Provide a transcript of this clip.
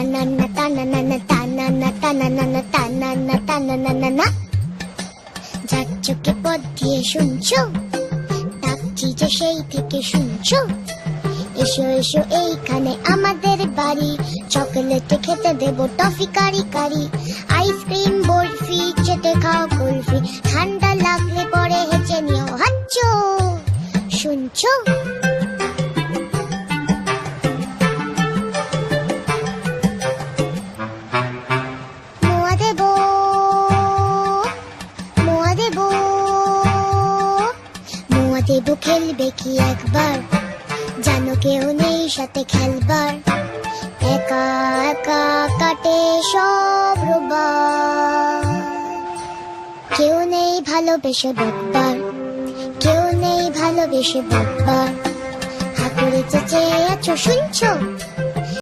তানান্না তানান্না তানান্না তানান্না তানান্না তানান্না। যার চোখে পথ দিয়ে শুনছো, ডাকছি যে সেই থেকে শুনছো। এসো এসো এইখানে আমাদের বাড়ি, চকলেটে খেতে দেবো টফি কারি কারি। আইসক্রিম বরফি চেটে খাও কুলফি, ঠান্ডা লাগলে পরে হেঁচে নিও হাচ্চো। শুনছো? মোয়া দেবো, মোয়া দেবো, মোয়া দেবো। খেলবে কি একবার? জানো কেউ নেই সাথে খেলবার, একা একা কাটে সব রোববার। কেউ নেই ভালোবেসে বকবার, কেউ নেই ভালোবেসে বকবার। হাতুড়ে চেঁচে আছো শুনছো?